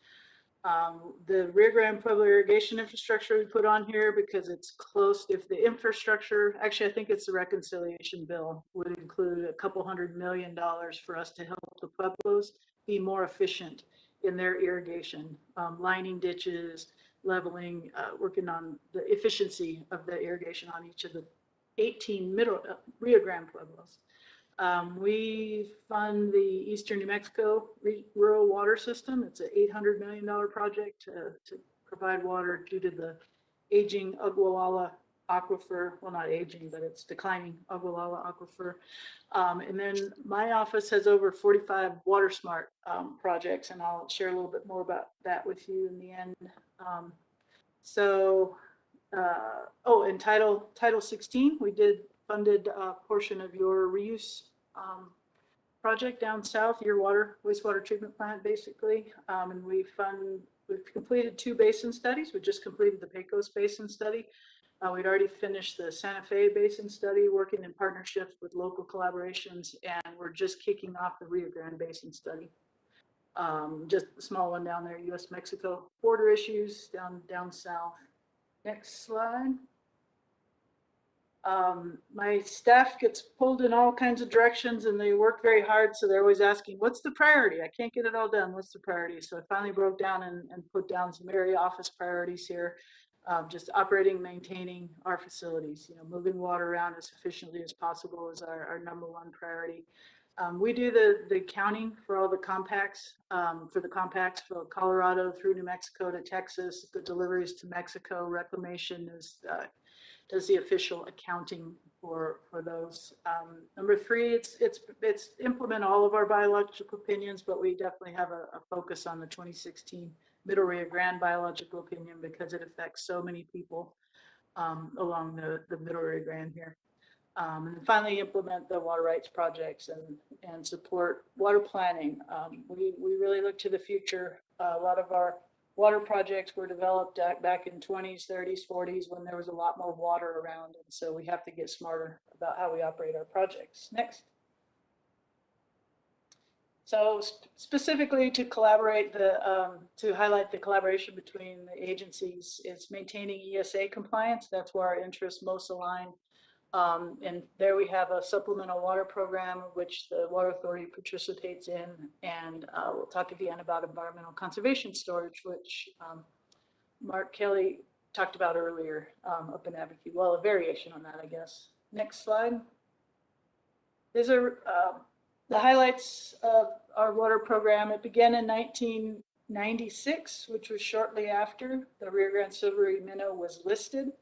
The Rio Grande Pueblo irrigation infrastructure we put on here because it's close. If the infrastructure, actually, I think it's the reconciliation bill, would include a couple $100 million for us to help the Pueblos be more efficient in their irrigation, lining ditches, leveling, working on the efficiency of the irrigation on each of the 18 Rio Grande Pueblos. We fund the Eastern New Mexico rural water system. It's an $800 million project to provide water due to the aging Ogallala aquifer. Well, not aging, but it's declining Ogallala aquifer. And then my office has over 45 water smart projects, and I'll share a little bit more about that with you in the end. And Title 16, we did funded a portion of your reuse project down south, your wastewater treatment plant, basically. And we've completed 2 basin studies. We just completed the Pecos Basin study. We'd already finished the Santa Fe Basin study, working in partnerships with local collaborations, and we're just kicking off the Rio Grande Basin study. Just a small one down there, U.S.-Mexico border issues down south. Next slide. My staff gets pulled in all kinds of directions and they work very hard. So they're always asking, what's the priority? I can't get it all done. What's the priority? So I finally broke down and put down some area office priorities here. Just operating, maintaining our facilities, moving water around as efficiently as possible is our #1 priority. We do the accounting for all the compacts, for Colorado through New Mexico to Texas, the deliveries to Mexico. Reclamation does the official accounting for those. #3, it's implement all of our biological opinions, but we definitely have a focus on the 2016 Middle Rio Grande biological opinion because it affects so many people along the Middle Rio Grande here. And then finally implement the water rights projects and support water planning. We really look to the future. A lot of our water projects were developed back in 20s, 30s, 40s when there was a lot more water around. And so we have to get smarter about how we operate our projects. Next. So specifically to collaborate, to highlight the collaboration between the agencies, it's maintaining ESA compliance. That's where our interests most align. And there we have a supplemental water program, which the Water Authority participates in. And we'll talk again about environmental conservation storage, which Mark Kelly talked about earlier up in Albuquerque. Well, a variation on that, I guess. Next slide. These are the highlights of our water program. It began in 1996, which was shortly after the Rio Grande Silvery Minnow was listed.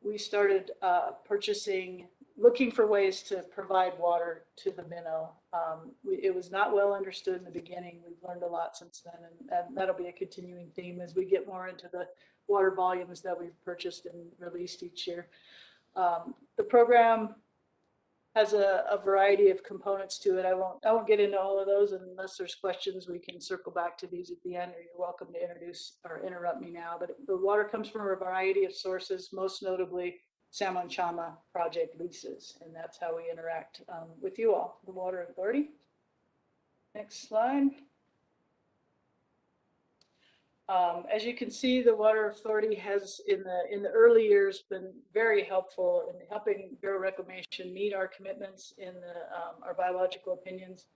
We started looking for ways to provide water to the minnow. It was not well understood in the beginning. We've learned a lot since then, and that'll be a continuing theme as we get more into the water volumes that we've purchased and released each year. The program has a variety of components to it. I won't get into all of those unless there's questions. We can circle back to these at the end, or you're welcome to introduce or interrupt me now. But the water comes from a variety of sources, most notably Salmon Chama project leases, and that's how we interact with you all, the Water Authority. Next slide. As you can see, the Water Authority has, in the early years, been very helpful in helping Bureau Reclamation meet our commitments in our biological opinions.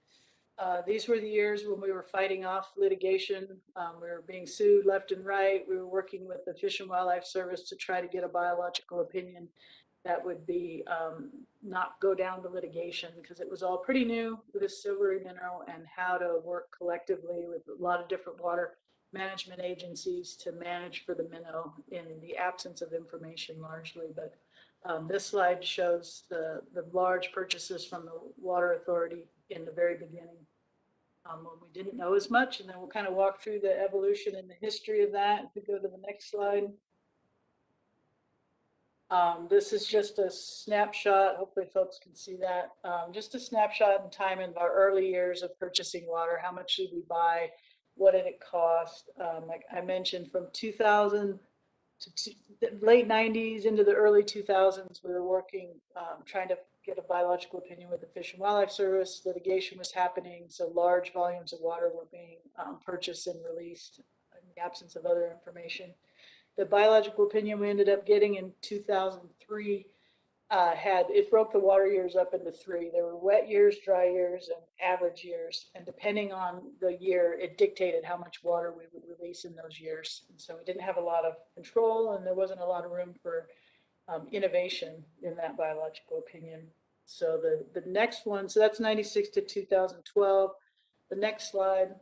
These were the years when we were fighting off litigation. We were being sued left and right. We were working with the Fish and Wildlife Service to try to get a biological opinion that would be not go down to litigation, because it was all pretty new with the silvery mineral and how to work collectively with a lot of different water management agencies to manage for the minnow in the absence of information largely. But This slide shows the large purchases from the Water Authority in the very beginning, when we didn't know as much, and then we'll kind of walk through the evolution and the history of that. If we go to the next slide. This is just a snapshot. Hopefully folks can see that. Just a snapshot in time in our early years of purchasing water. How much did we buy? What did it cost? Like I mentioned, from 2000 to the late 90s into the early 2000s, we were working, trying to get a biological opinion with the Fish and Wildlife Service. Litigation was happening, so large volumes of water were being purchased and released in the absence of other information. The biological opinion we ended up getting in 2003 it broke the water years up into three. There were wet years, dry years, and average years. And depending on the year, it dictated how much water we would release in those years. And so we didn't have a lot of control, and there wasn't a lot of room for innovation in that biological opinion. So the next one, so that's 96 to 2012. The next slide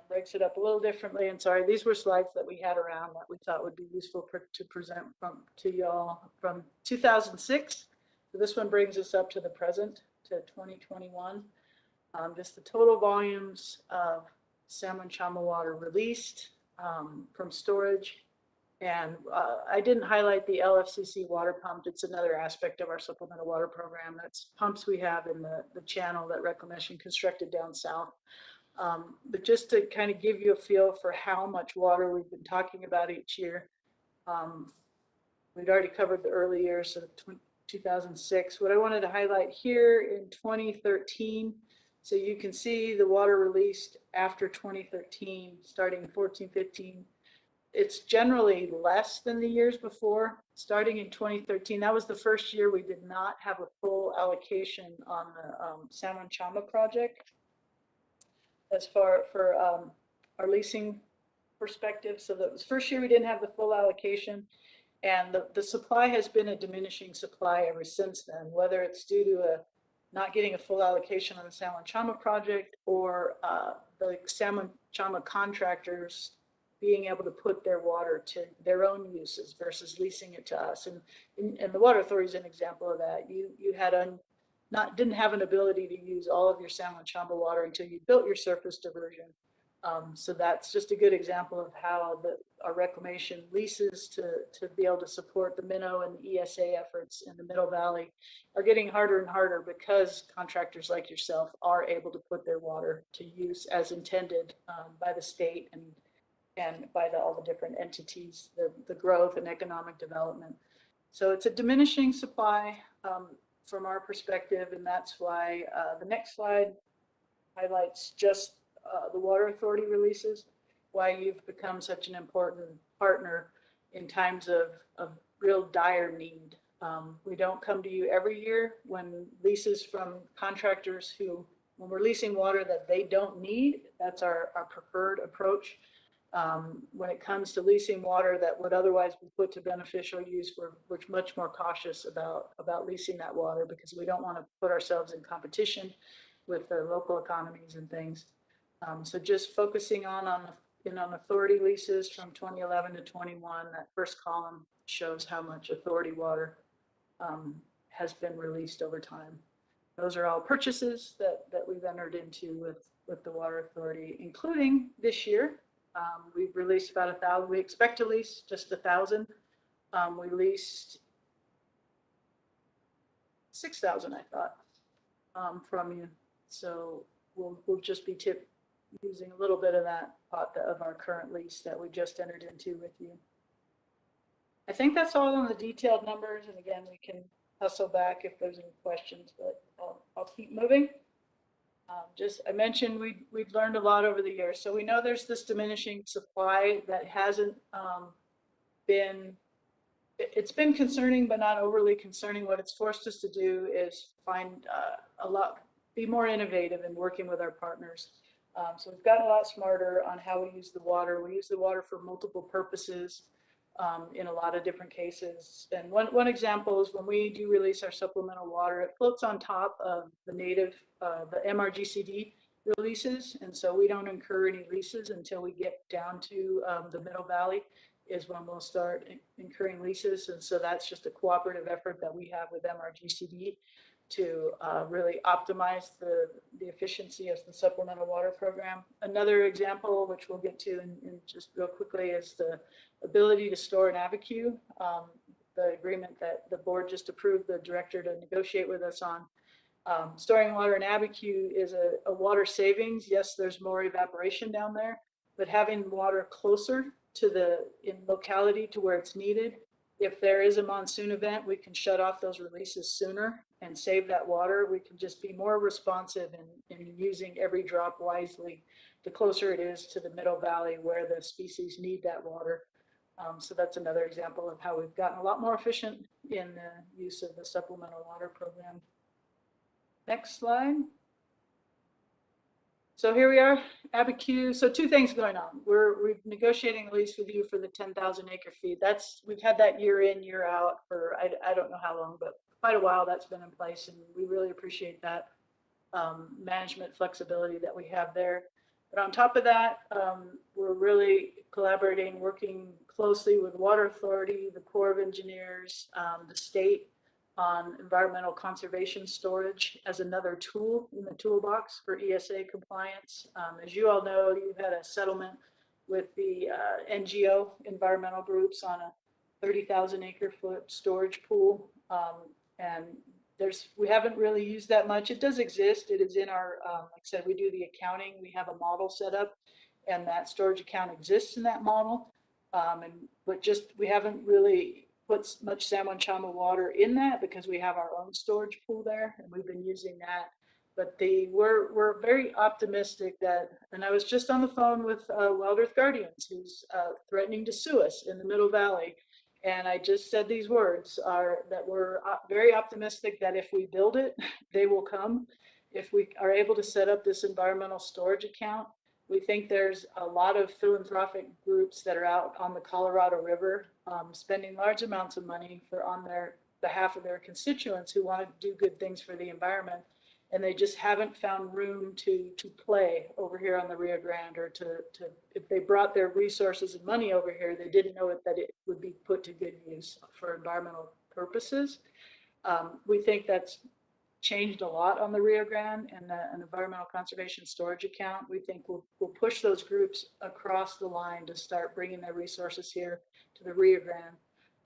breaks it up a little differently. And sorry, these were slides that we had around that we thought would be useful to present to y'all from 2006. So this one brings us up to the present, to 2021. Just the total volumes of salmon chama water released from storage. And I didn't highlight the LFCC water pump. It's another aspect of our supplemental water program. That's pumps we have in the channel that Reclamation constructed down south. But just to kind of give you a feel for how much water we've been talking about each year, we'd already covered the early years of 2006. What I wanted to highlight here in 2013, so you can see the water released after 2013, starting 14, 15, it's generally less than the years before. Starting in 2013, that was the first year we did not have a full allocation on the Salmon Chama project. As far for our leasing perspective. So the first year we didn't have the full allocation, and the supply has been a diminishing supply ever since then, whether it's due to not getting a full allocation on the Salmon Chama project or the Salmon Chama contractors being able to put their water to their own uses versus leasing it to us. And the Water Authority is an example of that. You had didn't have an ability to use all of your Salmon Chama water until you built your surface diversion. So that's just a good example of how our reclamation leases to be able to support the minnow and the ESA efforts in the Middle Valley are getting harder and harder because contractors like yourself are able to put their water to use as intended by the state and by all the different entities, the growth and economic development. So it's a diminishing supply from our perspective, and that's why the next slide highlights just the Water Authority releases, why you've become such an important partner in times of real dire need. We don't come to you every year when leases from contractors when we're leasing water that they don't need, that's our preferred approach. When it comes to leasing water that would otherwise be put to beneficial use, we're much more cautious about leasing that water because we don't want to put ourselves in competition with the local economies and things. So just focusing on authority leases from 2011 to 21, that first column shows how much authority water has been released over time. Those are all purchases that we've entered into with the Water Authority, including this year. We've released about 1,000. We expect to lease just 1,000. We leased 6,000, I thought, from you. So we'll just be using a little bit of that pot of our current lease that we just entered into with you. I think that's all on the detailed numbers. And again, we can hustle back if there's any questions, but I'll keep moving. I mentioned we'd learned a lot over the years. So we know there's this diminishing supply that hasn't it's been concerning, but not overly concerning. What it's forced us to do is be more innovative in working with our partners. So we've gotten a lot smarter on how we use the water. We use the water for multiple purposes in a lot of different cases. And one example is when we do release our supplemental water, it floats on top of the MRGCD releases. And so we don't incur any leases until we get down to the Middle Valley. is when we'll start incurring leases. And so that's just a cooperative effort that we have with MRGCD to really optimize the efficiency of the supplemental water program. Another example, which we'll get to in just real quickly, is the ability to store an ABQ. The agreement that the board just approved the director to negotiate with us on. Storing water in ABQ is a water savings. Yes, there's more evaporation down there, but having water closer to in locality to where it's needed. If there is a monsoon event, we can shut off those releases sooner and save that water. We can just be more responsive in using every drop wisely, the closer it is to the middle valley where the species need that water. So that's another example of how we've gotten a lot more efficient in the use of the supplemental water program. Next slide. So here we are, ABQ. So two things going on. We're negotiating a lease with you for the 10,000 acre feet. We've had that year in, year out for I don't know how long, but quite a while that's been in place, and we really appreciate that management flexibility that we have there. But on top of that, we're really collaborating, working closely with Water Authority, the Corps of Engineers, the state, on environmental conservation storage as another tool in the toolbox for ESA compliance. As you all know, you've had a settlement with the NGO environmental groups on a 30,000 acre foot storage pool. And we haven't really used that much. It does exist. It is in our, like I said, we do the accounting. We have a model set up, and that storage account exists in that model. But we haven't really put much San Juan Chama water in that because we have our own storage pool there, and we've been using that. But we're very optimistic that, and I was just on the phone with Wild Earth Guardians, who's threatening to sue us in the Middle Valley. And I just said these words that we're very optimistic that if we build it, they will come. If we are able to set up this environmental storage account, we think there's a lot of philanthropic groups that are out on the Colorado River spending large amounts of money on their behalf of their constituents who want to do good things for the environment. And they just haven't found room to play over here on the Rio Grande, or to if they brought their resources and money over here, they didn't know that it would be put to good use for environmental purposes. We think that's changed a lot on the Rio Grande, and an environmental conservation storage account. We think we'll push those groups across the line to start bringing their resources here to the Rio Grande.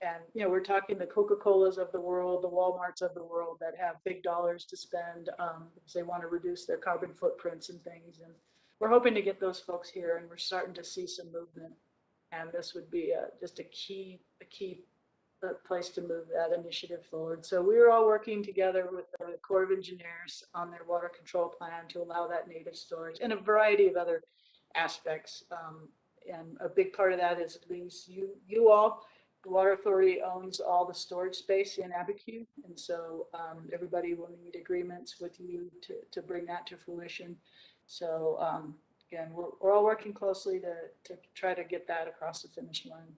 And, we're talking the Coca-Colas of the world, the Walmarts of the world that have big dollars to spend because they want to reduce their carbon footprints and things. And we're hoping to get those folks here, and we're starting to see some movement. And this would be just a key place to move that initiative forward. So we were all working together with the Corps of Engineers on their water control plan to allow that native storage, and a variety of other aspects. And a big part of that is at least you all, the Water Authority owns all the storage space in ABQ. And so everybody will need agreements with you to bring that to fruition. So again, we're all working closely to try to get that across the finish line.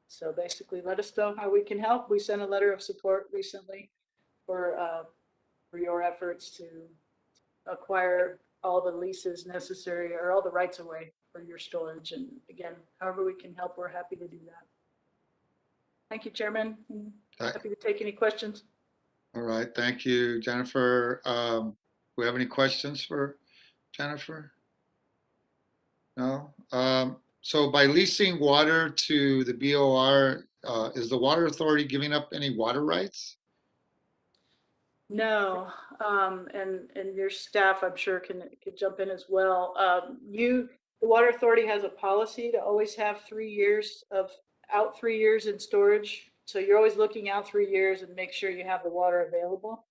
So basically, let us know how we can help. We sent a letter of support recently for your efforts to acquire all the leases necessary, or all the rights of way for your storage. And again, however we can help, we're happy to do that. Thank you, Chairman. Happy to take any questions. All right, thank you, Jennifer. We have any questions for Jennifer? No? So by leasing water to the BOR, is the Water Authority giving up any water rights? No, and your staff, I'm sure, can jump in as well. The Water Authority has a policy to always have 3 years out 3 years in storage. So you're always looking out 3 years and make sure you have the water available.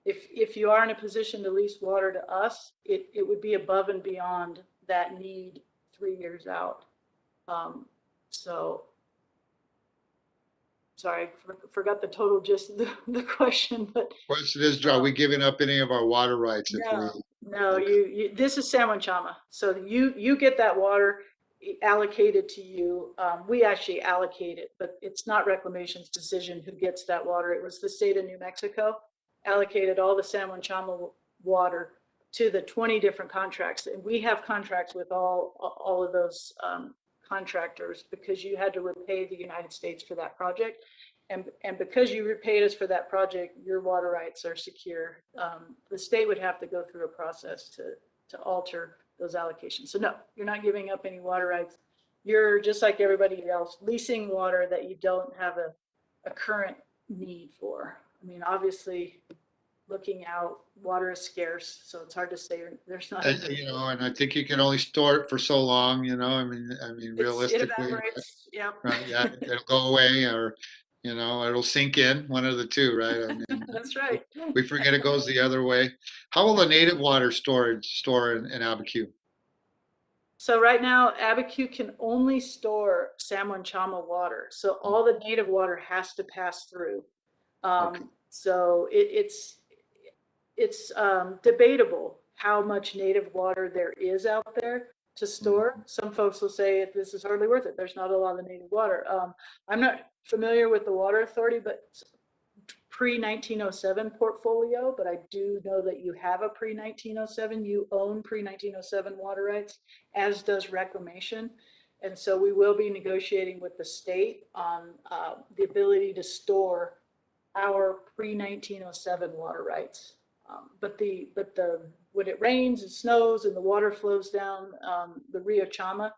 If you are in a position to lease water to us, it would be above and beyond that need 3 years out. So, sorry, I forgot the total gist of the question, but. Question is, are we giving up any of our water rights? No, this is San Juan Chama. So you get that water allocated to you. We actually allocate it, but it's not Reclamation's decision who gets that water. It was the state of New Mexico allocated all the San Juan Chama water to the 20 different contracts. And we have contracts with all of those contractors because you had to repay the United States for that project. And because you repaid us for that project, your water rights are secure. The state would have to go through a process to alter those allocations. So no, you're not giving up any water rights. You're just like everybody else, leasing water that you don't have a current need for. I mean, obviously, looking out, water is scarce, so it's hard to say there's not. And, you know, and I think you can only store it for so long, you know, I mean, It realistically, evaporates, yeah. right, yeah, it'll go away or, you know, it'll sink in, one of the two, right? I mean, That's right. we forget it goes the other way. How will the native water storage store in Abiquiu? So right now, Abiquiu can only store San Juan Chama water. So all the native water has to pass through. Okay. So it's debatable how much native water there is out there to store. Some folks will say this is hardly worth it. There's not a lot of native water. I'm not familiar with the Water Authority, but pre-1907 portfolio, but I do know that you have a pre-1907. You own pre-1907 water rights, as does Reclamation. And so we will be negotiating with the state on the ability to store our pre-1907 water rights. But when it rains and snows and the water flows down the Rio Chama,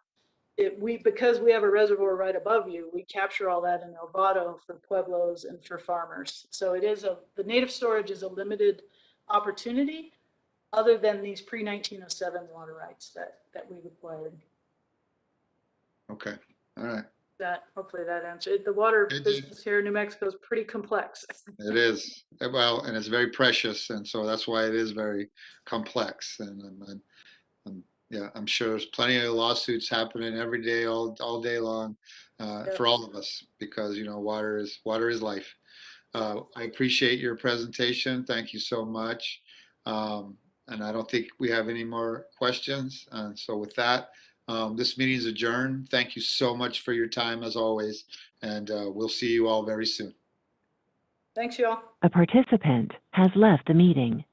because we have a reservoir right above you, we capture all that in El Vado for pueblos and for farmers. So the native storage is a limited opportunity other than these pre-1907 water rights that we've acquired. Okay, all right. Hopefully that answered. The water It did. business here in New Mexico is pretty complex. It is, well, and it's very precious, and so that's why it is very complex. And yeah, I'm sure there's plenty of lawsuits happening every day, all day long, for all of us, because, you know, water is life. I appreciate your presentation. Thank you so much. And I don't think we have any more questions. And so with that, this meeting is adjourned. Thank you so much for your time as always. And we'll see you all very soon. Thanks, y'all. A participant has left the meeting.